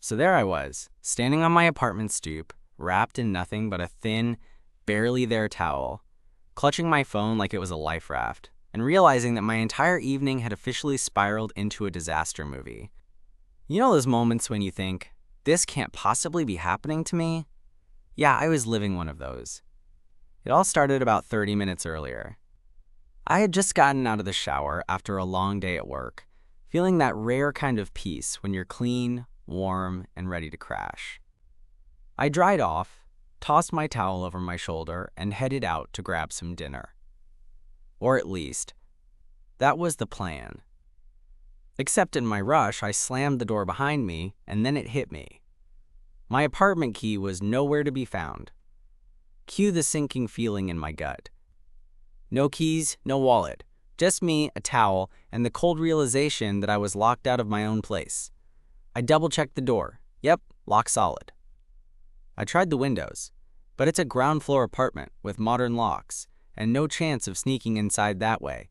So there I was, standing on my apartment stoop, wrapped in nothing but a thin, barely there towel, clutching my phone like it was a life raft, and realizing that my entire evening had officially spiraled into a disaster movie. You know those moments when you think, this can't possibly be happening to me? Yeah, I was living one of those. It all started about 30 minutes earlier. I had just gotten out of the shower after a long day at work, feeling that rare kind of peace when you're clean, warm, and ready to crash. I dried off, tossed my towel over my shoulder, and headed out to grab some dinner. Or at least, that was the plan. Except in my rush, I slammed the door behind me, and then it hit me. My apartment key was nowhere to be found. Cue the sinking feeling in my gut. No keys, no wallet. Just me, a towel, and the cold realization that I was locked out of my own place. I double-checked the door. Yep, lock solid. I tried the windows, but it's a ground-floor apartment with modern locks, and no chance of sneaking inside that way.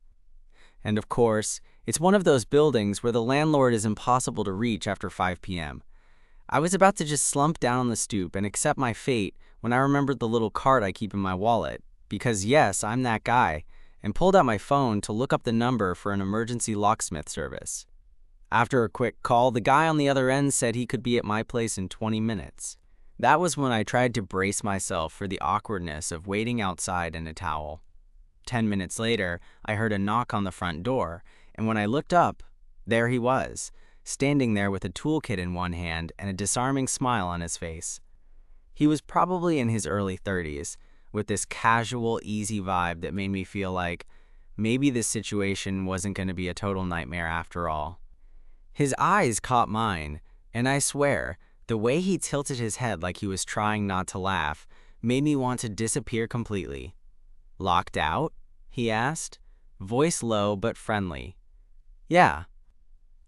And of course, it's one of those buildings where the landlord is impossible to reach after 5 p.m. I was about to just slump down on the stoop and accept my fate when I remembered the little card I keep in my wallet, because yes, I'm that guy, and pulled out my phone to look up the number for an emergency locksmith service. After a quick call, the guy on the other end said he could be at my place in 20 minutes. That was when I tried to brace myself for the awkwardness of waiting outside in a towel. 10 minutes later, I heard a knock on the front door, and when I looked up, there he was, standing there with a toolkit in one hand and a disarming smile on his face. He was probably in his early 30s, with this casual, easy vibe that made me feel like maybe this situation wasn't going to be a total nightmare after all. His eyes caught mine, and I swear, the way he tilted his head like he was trying not to laugh made me want to disappear completely. "Locked out?" he asked, voice low but friendly. "Yeah."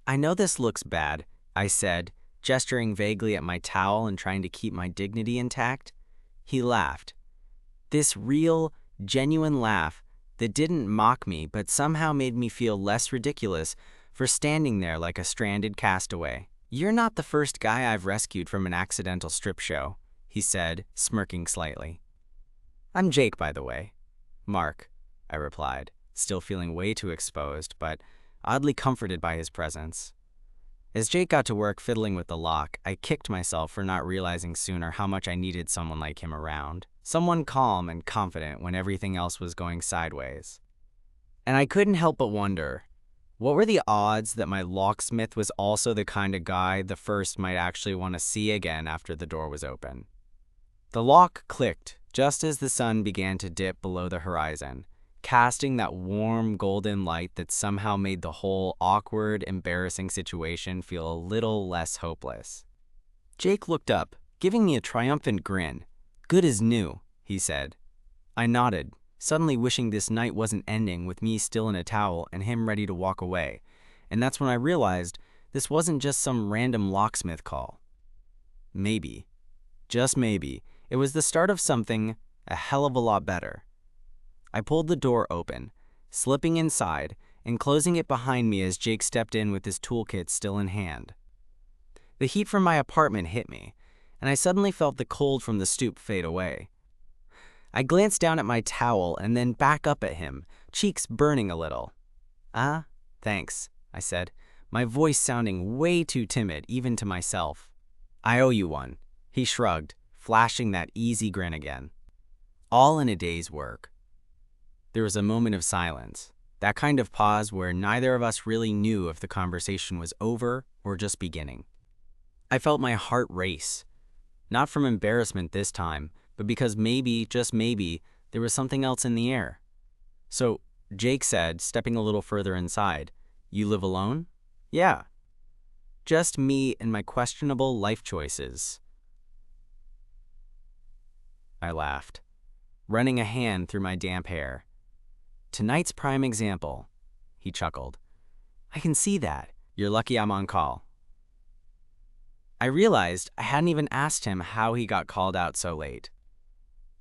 "I know this looks bad," I said, gesturing vaguely at my towel and trying to keep my dignity intact. He laughed. This real, genuine laugh that didn't mock me but somehow made me feel less ridiculous for standing there like a stranded castaway. "You're not the first guy I've rescued from an accidental strip show," he said, smirking slightly. "I'm Jake, by the way." "Mark," I replied, still feeling way too exposed, but oddly comforted by his presence. As Jake got to work fiddling with the lock, I kicked myself for not realizing sooner how much I needed someone like him around. Someone calm and confident when everything else was going sideways. And I couldn't help but wonder, what were the odds that my locksmith was also the kind of guy the first might actually want to see again after the door was open? The lock clicked just as the sun began to dip below the horizon, casting that warm golden light that somehow made the whole awkward, embarrassing situation feel a little less hopeless. Jake looked up, giving me a triumphant grin. "Good as new," he said. I nodded, suddenly wishing this night wasn't ending with me still in a towel and him ready to walk away. And that's when I realized this wasn't just some random locksmith call. Maybe, just maybe, it was the start of something a hell of a lot better. I pulled the door open, slipping inside and closing it behind me as Jake stepped in with his toolkit still in hand. The heat from my apartment hit me, and I suddenly felt the cold from the stoop fade away. I glanced down at my towel and then back up at him, cheeks burning a little. Thanks," I said, my voice sounding way too timid even to myself. "I owe you one," he shrugged, flashing that easy grin again. "All in a day's work." There was a moment of silence, that kind of pause where neither of us really knew if the conversation was over or just beginning. I felt my heart race. Not from embarrassment this time, but because maybe, just maybe, there was something else in the air. "So," Jake said, stepping a little further inside, "you live alone?" "Yeah." "Just me and my questionable life choices." I laughed, running a hand through my damp hair. "Tonight's prime example," he chuckled. "I can see that. You're lucky I'm on call." I realized I hadn't even asked him how he got called out so late.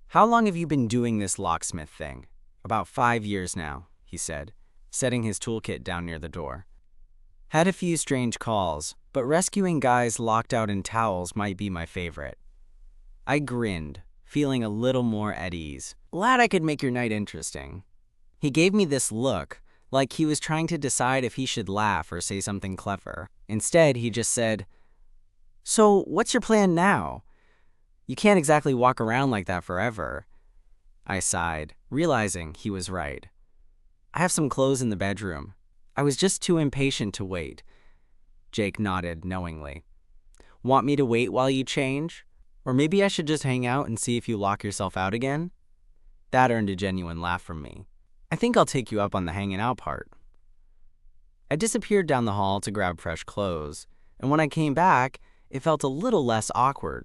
"How long have you been doing this locksmith thing?" "About 5 years now," he said, setting his toolkit down near the door. Had a few strange calls, but rescuing guys locked out in towels might be my favorite. I grinned, feeling a little more at ease. Glad I could make your night interesting. He gave me this look, like he was trying to decide if he should laugh or say something clever. Instead, he just said, "So, what's your plan now? You can't exactly walk around like that forever." I sighed, realizing he was right. I have some clothes in the bedroom. I was just too impatient to wait. Jake nodded knowingly. Want me to wait while you change? Or maybe I should just hang out and see if you lock yourself out again? That earned a genuine laugh from me. I think I'll take you up on the hanging out part. I disappeared down the hall to grab fresh clothes, and when I came back, it felt a little less awkward.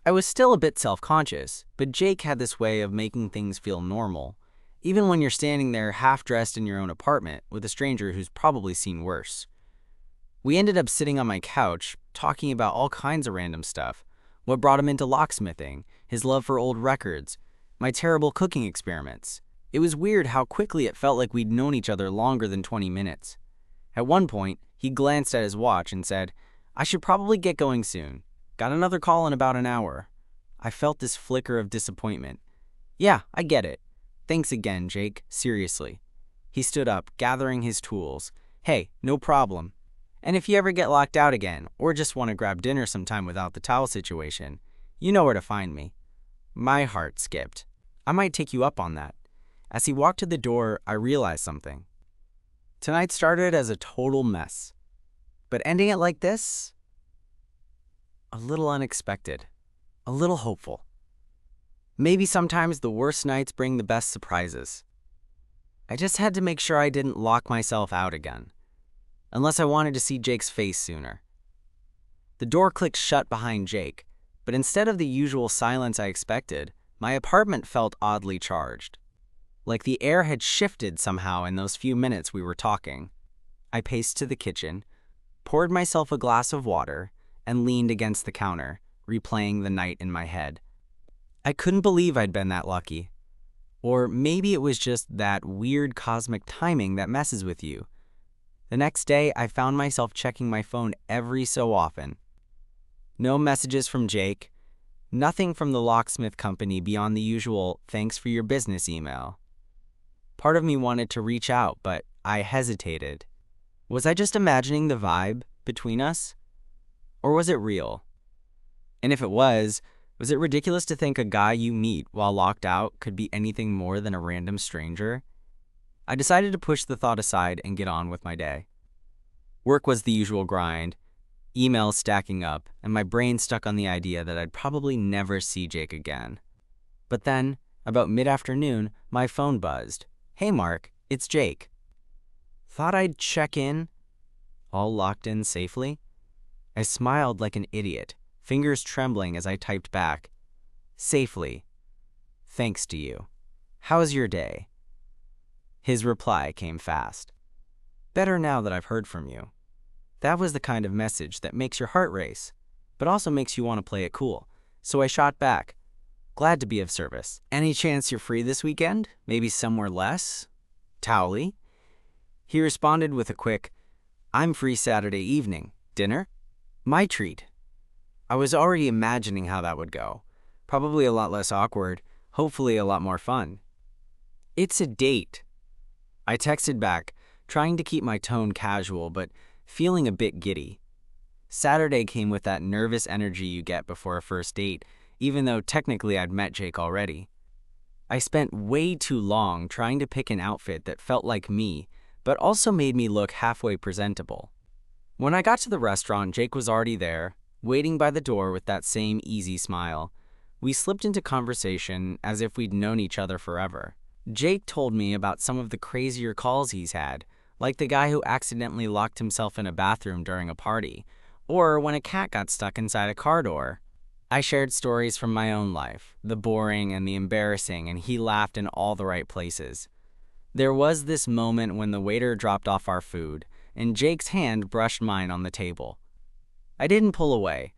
I was still a bit self-conscious, but Jake had this way of making things feel normal, even when you're standing there half-dressed in your own apartment with a stranger who's probably seen worse. We ended up sitting on my couch, talking about all kinds of random stuff. What brought him into locksmithing, his love for old records, my terrible cooking experiments. It was weird how quickly it felt like we'd known each other longer than 20 minutes. At one point, he glanced at his watch and said, "I should probably get going soon. Got another call in about an hour." I felt this flicker of disappointment. "Yeah, I get it. Thanks again, Jake, seriously." He stood up, gathering his tools. "Hey, no problem. And if you ever get locked out again, or just want to grab dinner sometime without the towel situation, you know where to find me." My heart skipped. I might take you up on that. As he walked to the door, I realized something. Tonight started as a total mess. But ending it like this? A little unexpected. A little hopeful. Maybe sometimes the worst nights bring the best surprises. I just had to make sure I didn't lock myself out again. Unless I wanted to see Jake's face sooner. The door clicked shut behind Jake, but instead of the usual silence I expected, my apartment felt oddly charged. Like the air had shifted somehow in those few minutes we were talking. I paced to the kitchen, poured myself a glass of water, and leaned against the counter, replaying the night in my head. I couldn't believe I'd been that lucky. Or maybe it was just that weird cosmic timing that messes with you. The next day, I found myself checking my phone every so often. No messages from Jake, nothing from the locksmith company beyond the usual "thanks for your business" email. Part of me wanted to reach out, but I hesitated. Was I just imagining the vibe between us? Or was it real? And if it was it ridiculous to think a guy you meet while locked out could be anything more than a random stranger? I decided to push the thought aside and get on with my day. Work was the usual grind, emails stacking up, and my brain stuck on the idea that I'd probably never see Jake again. But then, about mid-afternoon, my phone buzzed. "Hey Mark, it's Jake." Thought I'd check in? All locked in safely? I smiled like an idiot, fingers trembling as I typed back, "Safely. Thanks to you. How's your day?" His reply came fast. "Better now that I've heard from you." That was the kind of message that makes your heart race, but also makes you want to play it cool. So I shot back. "Glad to be of service. Any chance you're free this weekend? Maybe somewhere less towely?" He responded with a quick, "I'm free Saturday evening. Dinner? My treat." I was already imagining how that would go. Probably a lot less awkward, hopefully a lot more fun. "It's a date." I texted back, trying to keep my tone casual, but feeling a bit giddy. Saturday came with that nervous energy you get before a first date, even though technically I'd met Jake already. I spent way too long trying to pick an outfit that felt like me, but also made me look halfway presentable. When I got to the restaurant, Jake was already there, waiting by the door with that same easy smile. We slipped into conversation as if we'd known each other forever. Jake told me about some of the crazier calls he's had, like the guy who accidentally locked himself in a bathroom during a party, or when a cat got stuck inside a car door. I shared stories from my own life, the boring and the embarrassing, and he laughed in all the right places. There was this moment when the waiter dropped off our food, and Jake's hand brushed mine on the table. I didn't pull away.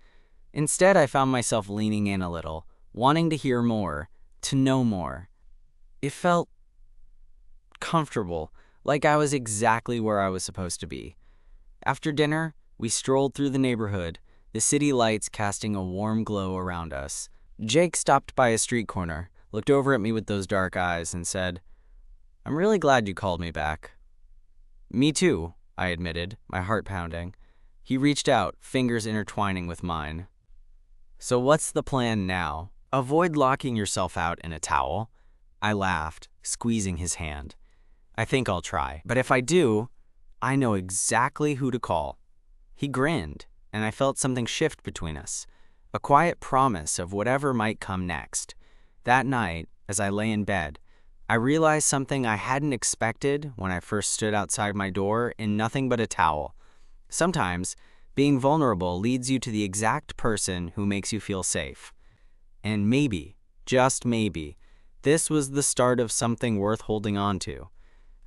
Instead, I found myself leaning in a little, wanting to hear more, to know more. It felt comfortable, like I was exactly where I was supposed to be. After dinner, we strolled through the neighborhood, the city lights casting a warm glow around us. Jake stopped by a street corner, looked over at me with those dark eyes, and said, "I'm really glad you called me back." "Me too," I admitted, my heart pounding. He reached out, fingers intertwining with mine. "So what's the plan now? Avoid locking yourself out in a towel." I laughed, squeezing his hand. "I think I'll try, but if I do, I know exactly who to call." He grinned, and I felt something shift between us, a quiet promise of whatever might come next. That night, as I lay in bed, I realized something I hadn't expected when I first stood outside my door in nothing but a towel. Sometimes, being vulnerable leads you to the exact person who makes you feel safe. And maybe, just maybe, this was the start of something worth holding on to.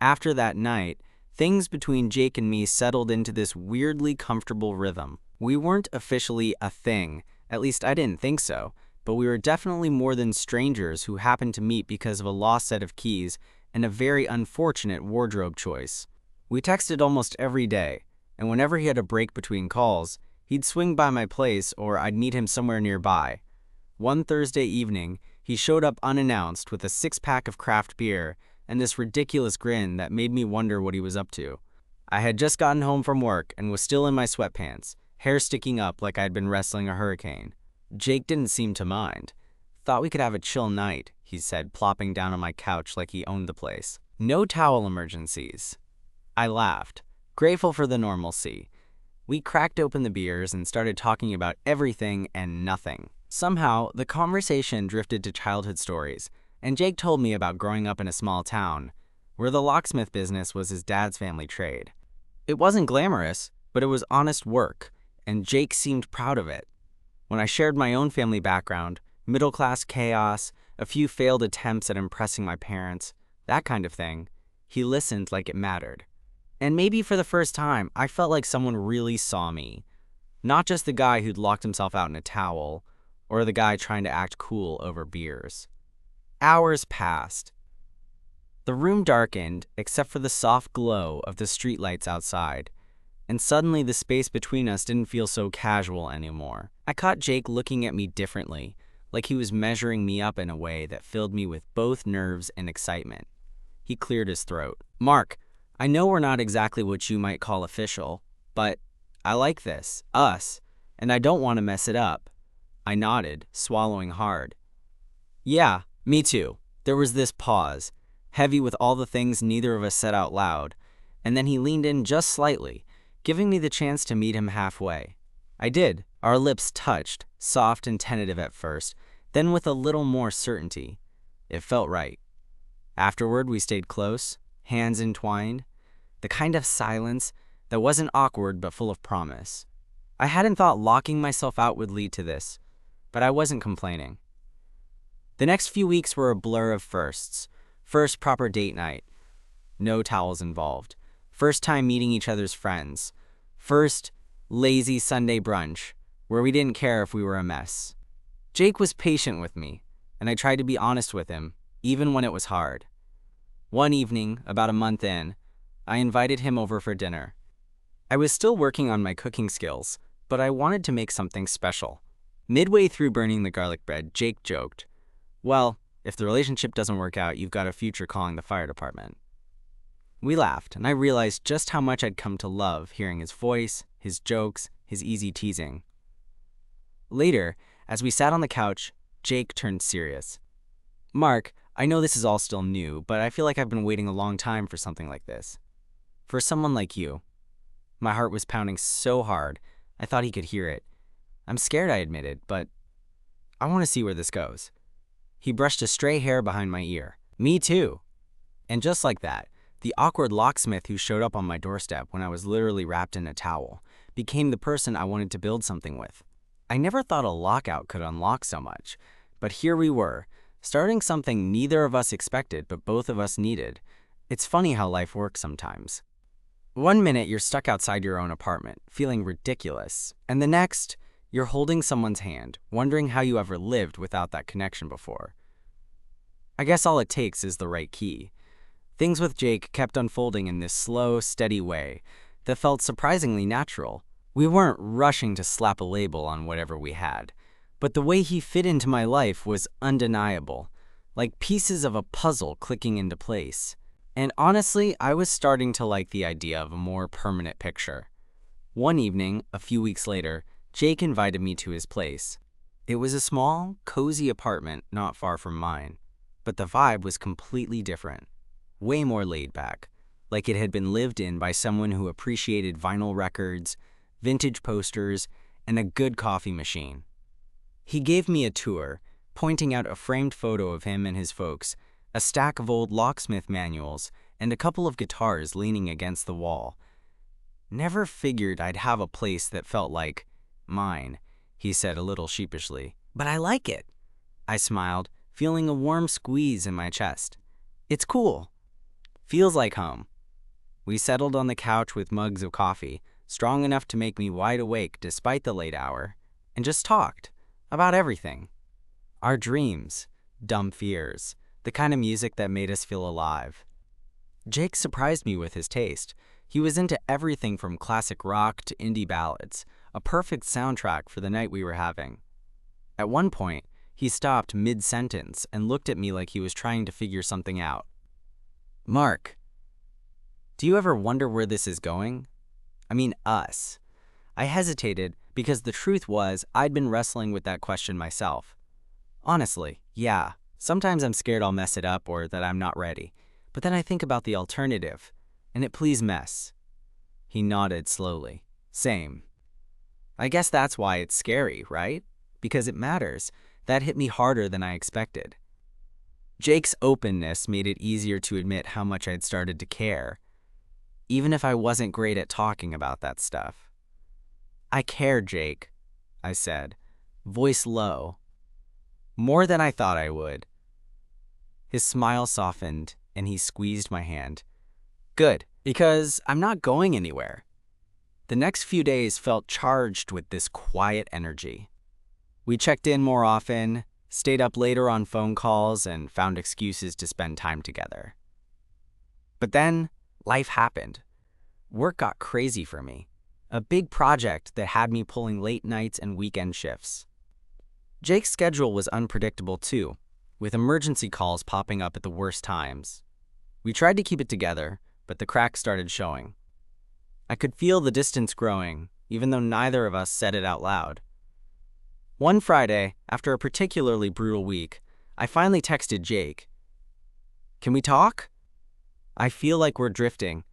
After that night, things between Jake and me settled into this weirdly comfortable rhythm. We weren't officially a thing, at least I didn't think so, but we were definitely more than strangers who happened to meet because of a lost set of keys and a very unfortunate wardrobe choice. We texted almost every day, and whenever he had a break between calls, he'd swing by my place or I'd meet him somewhere nearby. One Thursday evening, he showed up unannounced with a six-pack of craft beer and this ridiculous grin that made me wonder what he was up to. I had just gotten home from work and was still in my sweatpants, hair sticking up like I'd been wrestling a hurricane. Jake didn't seem to mind. "Thought we could have a chill night," he said, plopping down on my couch like he owned the place. "No towel emergencies." I laughed, grateful for the normalcy. We cracked open the beers and started talking about everything and nothing. Somehow, the conversation drifted to childhood stories, and Jake told me about growing up in a small town, where the locksmith business was his dad's family trade. It wasn't glamorous, but it was honest work, and Jake seemed proud of it. When I shared my own family background, middle-class chaos, a few failed attempts at impressing my parents, that kind of thing, he listened like it mattered. And maybe for the first time, I felt like someone really saw me. Not just the guy who'd locked himself out in a towel, or the guy trying to act cool over beers. Hours passed. The room darkened, except for the soft glow of the streetlights outside, and suddenly the space between us didn't feel so casual anymore. I caught Jake looking at me differently, like he was measuring me up in a way that filled me with both nerves and excitement. He cleared his throat. "Mark, I know we're not exactly what you might call official, but I like this, us, and I don't want to mess it up." I nodded, swallowing hard. "Yeah, me too." There was this pause, heavy with all the things neither of us said out loud, and then he leaned in just slightly, giving me the chance to meet him halfway. I did. Our lips touched, soft and tentative at first, then with a little more certainty. It felt right. Afterward, we stayed close, hands entwined, the kind of silence that wasn't awkward but full of promise. I hadn't thought locking myself out would lead to this, but I wasn't complaining. The next few weeks were a blur of firsts. First proper date night. No towels involved. First time meeting each other's friends. First lazy Sunday brunch, where we didn't care if we were a mess. Jake was patient with me, and I tried to be honest with him, even when it was hard. One evening, about a month in, I invited him over for dinner. I was still working on my cooking skills, but I wanted to make something special. Midway through burning the garlic bread, Jake joked, "Well, if the relationship doesn't work out, you've got a future calling the fire department." We laughed, and I realized just how much I'd come to love hearing his voice, his jokes, his easy teasing. Later, as we sat on the couch, Jake turned serious. "Mark, I know this is all still new, but I feel like I've been waiting a long time for something like this. For someone like you." My heart was pounding so hard, I thought he could hear it. "I'm scared," I admitted, "but I want to see where this goes." He brushed a stray hair behind my ear. "Me too." And just like that, the awkward locksmith who showed up on my doorstep when I was literally wrapped in a towel became the person I wanted to build something with. I never thought a lockout could unlock so much, but here we were, starting something neither of us expected but both of us needed. It's funny how life works sometimes. One minute you're stuck outside your own apartment, feeling ridiculous, and the next, you're holding someone's hand, wondering how you ever lived without that connection before. I guess all it takes is the right key. Things with Jake kept unfolding in this slow, steady way, that felt surprisingly natural. We weren't rushing to slap a label on whatever we had, but the way he fit into my life was undeniable, like pieces of a puzzle clicking into place. And honestly, I was starting to like the idea of a more permanent picture. One evening, a few weeks later, Jake invited me to his place. It was a small, cozy apartment not far from mine, but the vibe was completely different. Way more laid back, like it had been lived in by someone who appreciated vinyl records, vintage posters, and a good coffee machine. He gave me a tour, pointing out a framed photo of him and his folks, a stack of old locksmith manuals, and a couple of guitars leaning against the wall. "Never figured I'd have a place that felt like mine," he said a little sheepishly. "But I like it." I smiled, feeling a warm squeeze in my chest. "It's cool. Feels like home." We settled on the couch with mugs of coffee, strong enough to make me wide awake despite the late hour, and just talked about everything. Our dreams, dumb fears, the kind of music that made us feel alive. Jake surprised me with his taste. He was into everything from classic rock to indie ballads, a perfect soundtrack for the night we were having. At one point, he stopped mid-sentence and looked at me like he was trying to figure something out. "Mark, do you ever wonder where this is going? I mean, us." I hesitated because the truth was I'd been wrestling with that question myself. Honestly, yeah, sometimes I'm scared I'll mess it up or that I'm not ready, but then I think about the alternative, and it please mess. He nodded slowly. Same. I guess that's why it's scary, right? Because it matters. That hit me harder than I expected. Jake's openness made it easier to admit how much I'd started to care, even if I wasn't great at talking about that stuff. "I care, Jake," I said, voice low. "More than I thought I would." His smile softened, and he squeezed my hand. "Good, because I'm not going anywhere." The next few days felt charged with this quiet energy. We checked in more often, stayed up later on phone calls, and found excuses to spend time together. But then, life happened. Work got crazy for me. A big project that had me pulling late nights and weekend shifts. Jake's schedule was unpredictable too, with emergency calls popping up at the worst times. We tried to keep it together, but the cracks started showing. I could feel the distance growing, even though neither of us said it out loud. One Friday, after a particularly brutal week, I finally texted Jake. "Can we talk? I feel like we're drifting."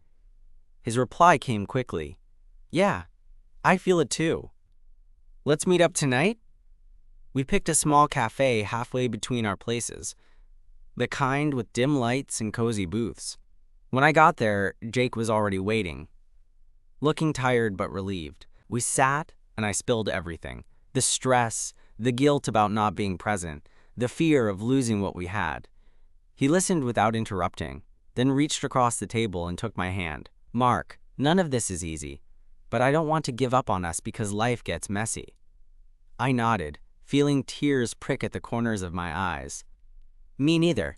His reply came quickly. "Yeah, I feel it too. Let's meet up tonight?" We picked a small cafe halfway between our places, the kind with dim lights and cozy booths. When I got there, Jake was already waiting, looking tired but relieved. We sat, and I spilled everything. The stress, the guilt about not being present, the fear of losing what we had. He listened without interrupting, then reached across the table and took my hand. "Mark, none of this is easy, but I don't want to give up on us because life gets messy." I nodded, feeling tears prick at the corners of my eyes. "Me neither.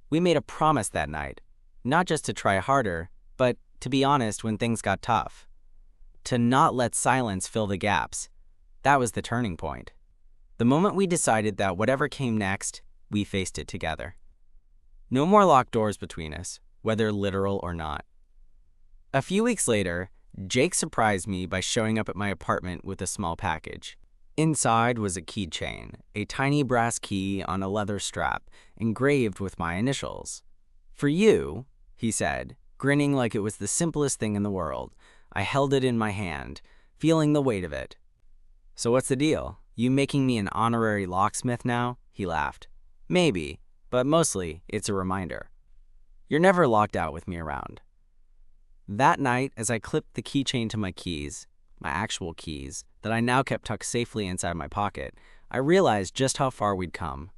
We made a promise that night, not just to try harder, but to be honest when things got tough. To not let silence fill the gaps. That was the turning point. The moment we decided that whatever came next, we faced it together. No more locked doors between us, whether literal or not. A few weeks later, Jake surprised me by showing up at my apartment with a small package. Inside was a keychain, a tiny brass key on a leather strap, engraved with my initials. "For you," he said, grinning like it was the simplest thing in the world. I held it in my hand, feeling the weight of it. "So what's the deal? You making me an honorary locksmith now?" He laughed. "Maybe, but mostly it's a reminder. You're never locked out with me around." That night, as I clipped the keychain to my keys, my actual keys, that I now kept tucked safely inside my pocket, I realized just how far we'd come.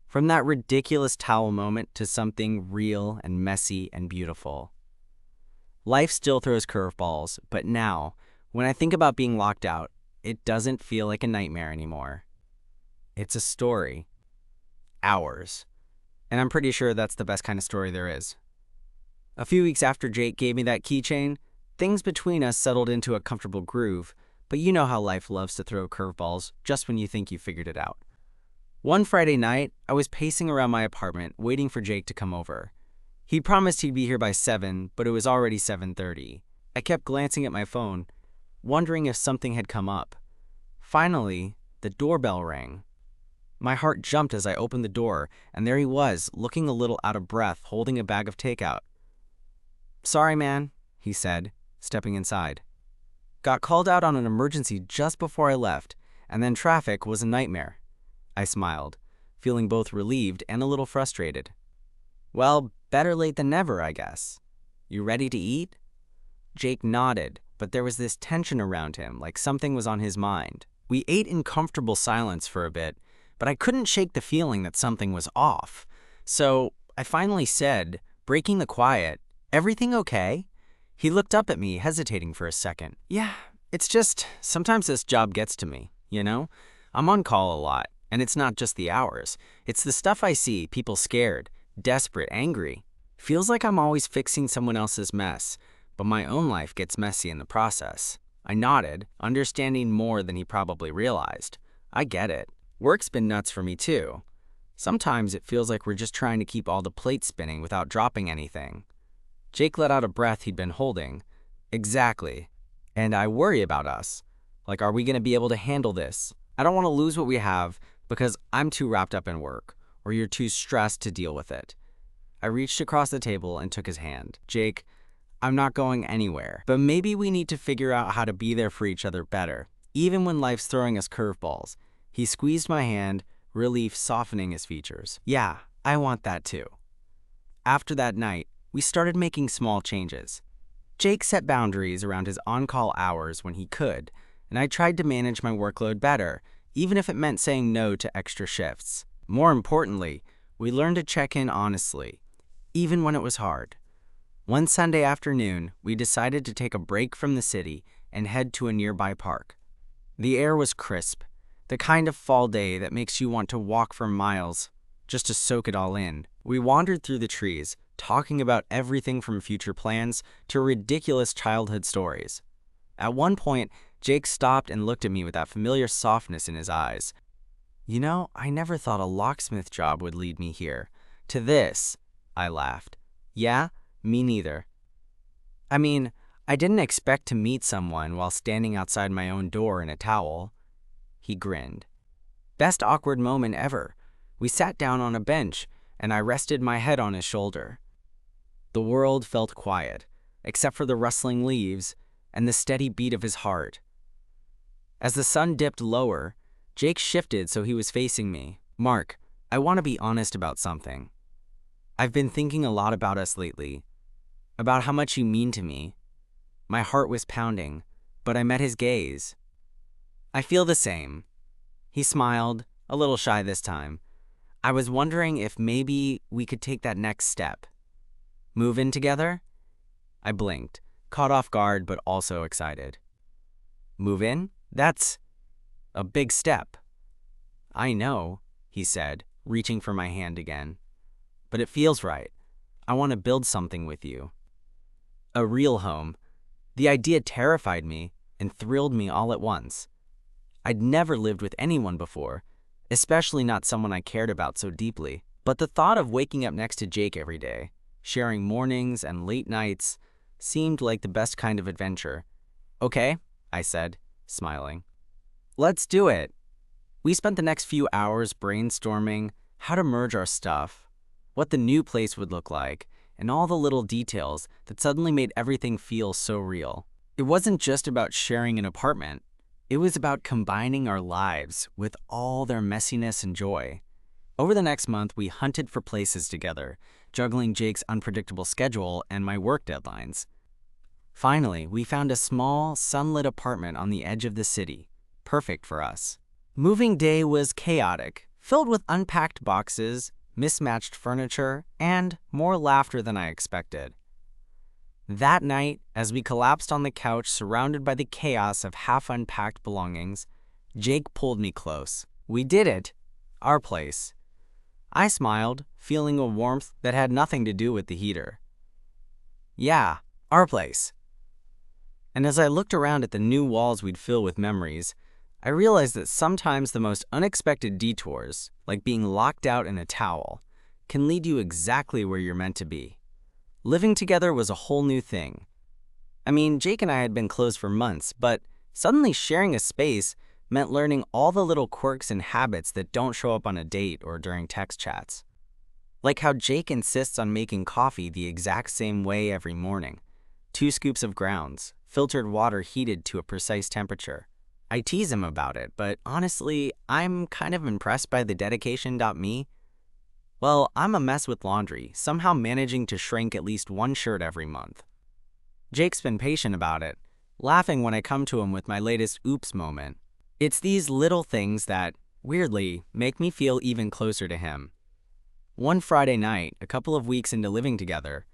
From that ridiculous towel moment to something real and messy and beautiful. Life still throws curveballs, but now, when I think about being locked out, it doesn't feel like a nightmare anymore. It's a story. Ours. And I'm pretty sure that's the best kind of story there is. A few weeks after Jake gave me that keychain, Things between us settled into a comfortable groove, but you know how life loves to throw curveballs just when you think you figured it out. One Friday night, I was pacing around my apartment waiting for Jake to come over. He promised he'd be here by 7, but it was already 7:30. I kept glancing at my phone, wondering if something had come up. Finally, the doorbell rang. My heart jumped as I opened the door, and there he was, looking a little out of breath, holding a bag of takeout. "Sorry, man," he said, stepping inside. "Got called out on an emergency just before I left, and then traffic was a nightmare." I smiled, feeling both relieved and a little frustrated. "Well, better late than never, I guess. You ready to eat?" Jake nodded, but there was this tension around him, like something was on his mind. We ate in comfortable silence for a bit, but I couldn't shake the feeling that something was off. So I finally said, breaking the quiet, "Everything okay?" He looked up at me, hesitating for a second. "Yeah, it's just, sometimes this job gets to me, you know? I'm on call a lot, and it's not just the hours. It's the stuff I see, people scared, desperate, angry. Feels like I'm always fixing someone else's mess, but my own life gets messy in the process." I nodded, understanding more than he probably realized. I get it. Work's been nuts for me too. Sometimes it feels like we're just trying to keep all the plates spinning without dropping anything. Jake let out a breath he'd been holding. "Exactly. And I worry about us. Like, are we going to be able to handle this? I don't want to lose what we have because I'm too wrapped up in work, or you're too stressed to deal with it." I reached across the table and took his hand. "Jake, I'm not going anywhere, but maybe we need to figure out how to be there for each other better, even when life's throwing us curveballs." He squeezed my hand, relief softening his features. "Yeah, I want that too." After that night, we started making small changes. Jake set boundaries around his on-call hours when he could, and I tried to manage my workload better, even if it meant saying no to extra shifts. More importantly, we learned to check in honestly, even when it was hard. One Sunday afternoon, we decided to take a break from the city and head to a nearby park. The air was crisp, the kind of fall day that makes you want to walk for miles just to soak it all in. We wandered through the trees, talking about everything from future plans to ridiculous childhood stories. At one point, Jake stopped and looked at me with that familiar softness in his eyes. "You know, I never thought a locksmith job would lead me here. To this," I laughed. "Yeah, me neither. I mean, I didn't expect to meet someone while standing outside my own door in a towel." He grinned. Best awkward moment ever. We sat down on a bench, and I rested my head on his shoulder. The world felt quiet, except for the rustling leaves and the steady beat of his heart. As the sun dipped lower, Jake shifted so he was facing me. "Mark, I want to be honest about something. I've been thinking a lot about us lately, about how much you mean to me." My heart was pounding, but I met his gaze. "I feel the same." He smiled, a little shy this time. "I was wondering if maybe we could take that next step. Move in together?" I blinked, caught off guard but also excited. "Move in? That's a big step." "I know," he said, reaching for my hand again. "But it feels right. I want to build something with you. A real home." The idea terrified me and thrilled me all at once. I'd never lived with anyone before, especially not someone I cared about so deeply. But the thought of waking up next to Jake every day, sharing mornings and late nights, seemed like the best kind of adventure. "Okay," I said, smiling. "Let's do it." We spent the next few hours brainstorming how to merge our stuff, what the new place would look like, and all the little details that suddenly made everything feel so real. It wasn't just about sharing an apartment. It was about combining our lives with all their messiness and joy. Over the next month, we hunted for places together, juggling Jake's unpredictable schedule and my work deadlines. Finally, we found a small, sunlit apartment on the edge of the city, perfect for us. Moving day was chaotic, filled with unpacked boxes, mismatched furniture, and more laughter than I expected. That night, as we collapsed on the couch surrounded by the chaos of half-unpacked belongings, Jake pulled me close. We did it. Our place. I smiled, feeling a warmth that had nothing to do with the heater. "Yeah, our place." And as I looked around at the new walls we'd fill with memories, I realized that sometimes the most unexpected detours, like being locked out in a towel, can lead you exactly where you're meant to be. Living together was a whole new thing. I mean, Jake and I had been close for months, but suddenly sharing a space meant learning all the little quirks and habits that don't show up on a date or during text chats. Like how Jake insists on making coffee the exact same way every morning. 2 scoops of grounds, filtered water heated to a precise temperature. I tease him about it, but honestly, I'm kind of impressed by the dedication. Me? Well, I'm a mess with laundry, somehow managing to shrink at least 1 shirt every month. Jake's been patient about it, laughing when I come to him with my latest oops moment. It's these little things that, weirdly, make me feel even closer to him. One Friday night, a couple of weeks into living together,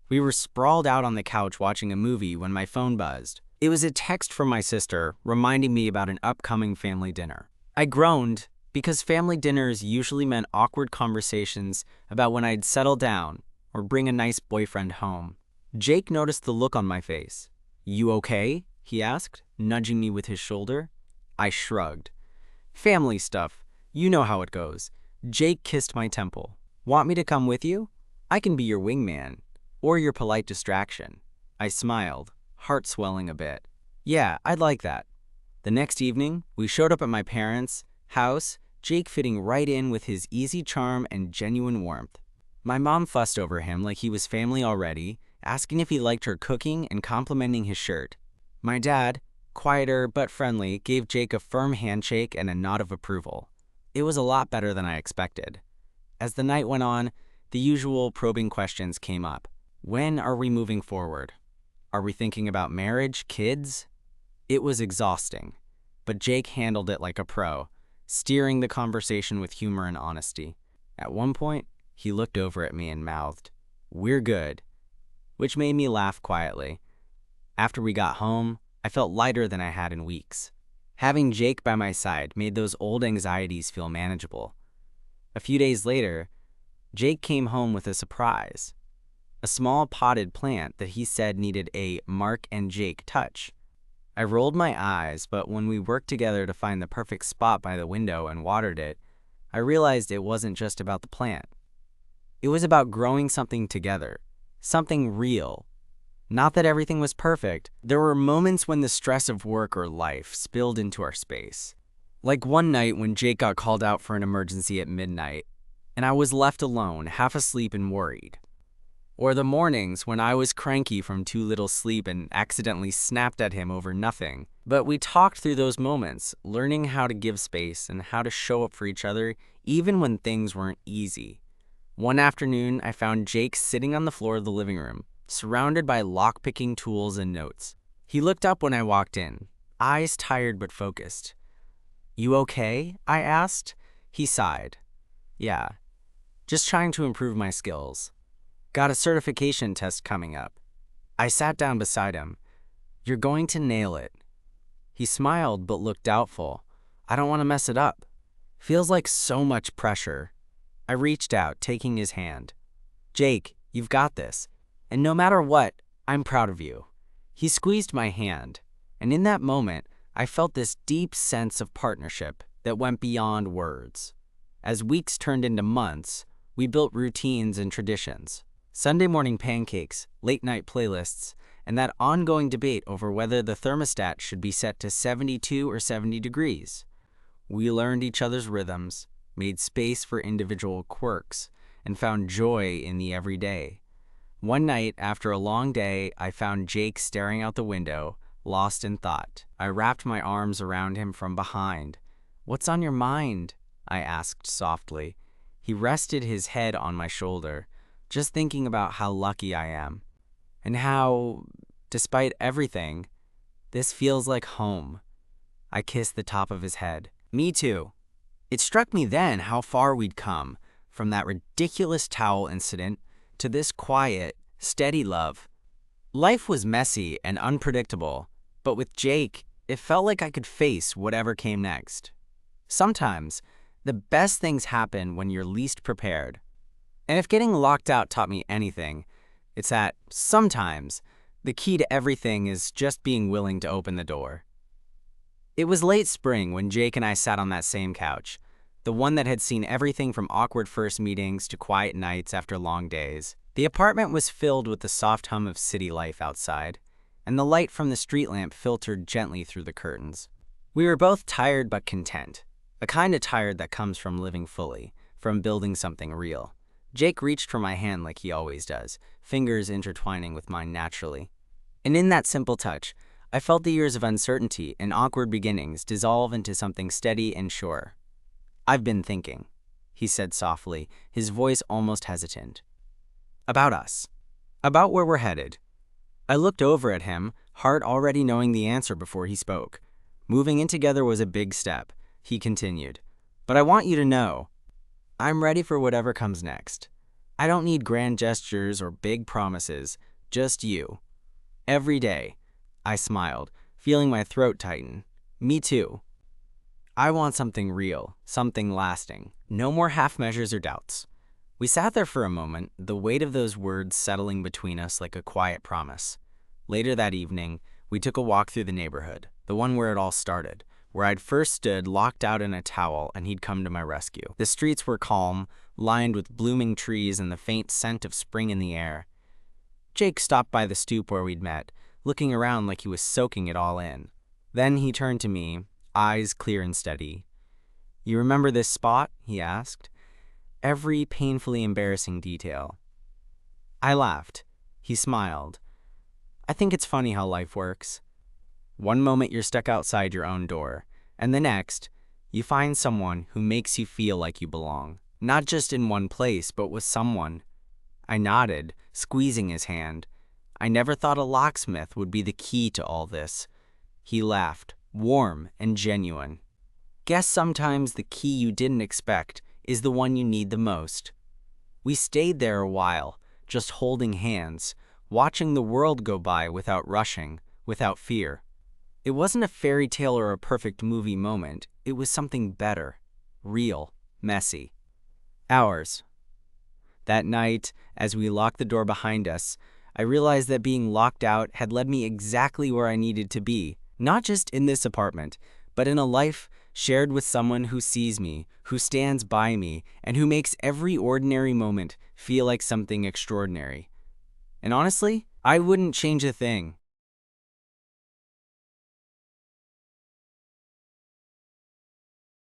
we were sprawled out on the couch watching a movie when my phone buzzed. It was a text from my sister reminding me about an upcoming family dinner. I groaned because family dinners usually meant awkward conversations about when I'd settle down or bring a nice boyfriend home. Jake noticed the look on my face. "You okay?" he asked, nudging me with his shoulder. I shrugged. "Family stuff. You know how it goes." Jake kissed my temple. "Want me to come with you? I can be your wingman, or your polite distraction." I smiled, heart swelling a bit. "Yeah, I'd like that." The next evening, we showed up at my parents' house, Jake fitting right in with his easy charm and genuine warmth. My mom fussed over him like he was family already, asking if he liked her cooking and complimenting his shirt. My dad, quieter but friendly, gave Jake a firm handshake and a nod of approval. It was a lot better than I expected. As the night went on, the usual probing questions came up. When are we moving forward? Are we thinking about marriage, kids? It was exhausting, but Jake handled it like a pro, steering the conversation with humor and honesty. At one point, he looked over at me and mouthed, "We're good," which made me laugh quietly. After we got home, I felt lighter than I had in weeks. Having Jake by my side made those old anxieties feel manageable. A few days later, Jake came home with a surprise. A small potted plant that he said needed a Mark and Jake touch. I rolled my eyes, but when we worked together to find the perfect spot by the window and watered it, I realized it wasn't just about the plant. It was about growing something together, something real. Not that everything was perfect. There were moments when the stress of work or life spilled into our space. Like one night when Jake got called out for an emergency at midnight, and I was left alone, half asleep and worried. Or the mornings when I was cranky from too little sleep and accidentally snapped at him over nothing. But we talked through those moments, learning how to give space and how to show up for each other even when things weren't easy. One afternoon, I found Jake sitting on the floor of the living room, surrounded by lockpicking tools and notes. He looked up when I walked in, eyes tired but focused. "You okay?" I asked. He sighed. "Yeah, just trying to improve my skills. Got a certification test coming up." I sat down beside him. "You're going to nail it." He smiled but looked doubtful. "I don't want to mess it up." Feels like so much pressure. I reached out, taking his hand. "Jake, you've got this. And no matter what, I'm proud of you." He squeezed my hand, and in that moment, I felt this deep sense of partnership that went beyond words. As weeks turned into months, we built routines and traditions. Sunday morning pancakes, late-night playlists, and that ongoing debate over whether the thermostat should be set to 72 or 70 degrees. We learned each other's rhythms, made space for individual quirks, and found joy in the everyday. One night, after a long day, I found Jake staring out the window, lost in thought. I wrapped my arms around him from behind. "What's on your mind?" I asked softly. He rested his head on my shoulder, just thinking about how lucky I am, and how, despite everything, this feels like home. I kissed the top of his head. "Me too." It struck me then how far we'd come, from that ridiculous towel incident to this quiet, steady love. Life was messy and unpredictable, but with Jake, it felt like I could face whatever came next. Sometimes, the best things happen when you're least prepared. And if getting locked out taught me anything, it's that sometimes The key to everything is just being willing to open the door. It was late spring when Jake and I sat on that same couch, the one that had seen everything from awkward first meetings to quiet nights after long days. The apartment was filled with the soft hum of city life outside, and the light from the street lamp filtered gently through the curtains. We were both tired but content, a kind of tired that comes from living fully, from building something real. Jake reached for my hand like he always does, fingers intertwining with mine naturally. And in that simple touch, I felt the years of uncertainty and awkward beginnings dissolve into something steady and sure. "I've been thinking," he said softly, his voice almost hesitant. "About us. About where we're headed." I looked over at him, heart already knowing the answer before he spoke. "Moving in together was a big step," he continued. "But I want you to know, I'm ready for whatever comes next. I don't need grand gestures or big promises, just you." Every day, I smiled, feeling my throat tighten. Me too. I want something real, something lasting. No more half measures or doubts. We sat there for a moment, the weight of those words settling between us like a quiet promise. Later that evening, we took a walk through the neighborhood, the one where it all started, where I'd first stood locked out in a towel and he'd come to my rescue. The streets were calm, lined with blooming trees and the faint scent of spring in the air. Jake stopped by the stoop where we'd met, looking around like he was soaking it all in. Then he turned to me, eyes clear and steady. "You remember this spot?" he asked. "Every painfully embarrassing detail." I laughed. He smiled. "I think it's funny how life works. One moment you're stuck outside your own door, and the next, you find someone who makes you feel like you belong. Not just in one place, but with someone." I nodded, squeezing his hand. "I never thought a locksmith would be the key to all this." He laughed, warm and genuine. "Guess sometimes the key you didn't expect is the one you need the most." We stayed there a while, just holding hands, watching the world go by without rushing, without fear. It wasn't a fairy tale or a perfect movie moment. It was something better, real, messy. Ours. That night, as we locked the door behind us, I realized that being locked out had led me exactly where I needed to be, not just in this apartment, but in a life shared with someone who sees me, who stands by me, and who makes every ordinary moment feel like something extraordinary. And honestly, I wouldn't change a thing.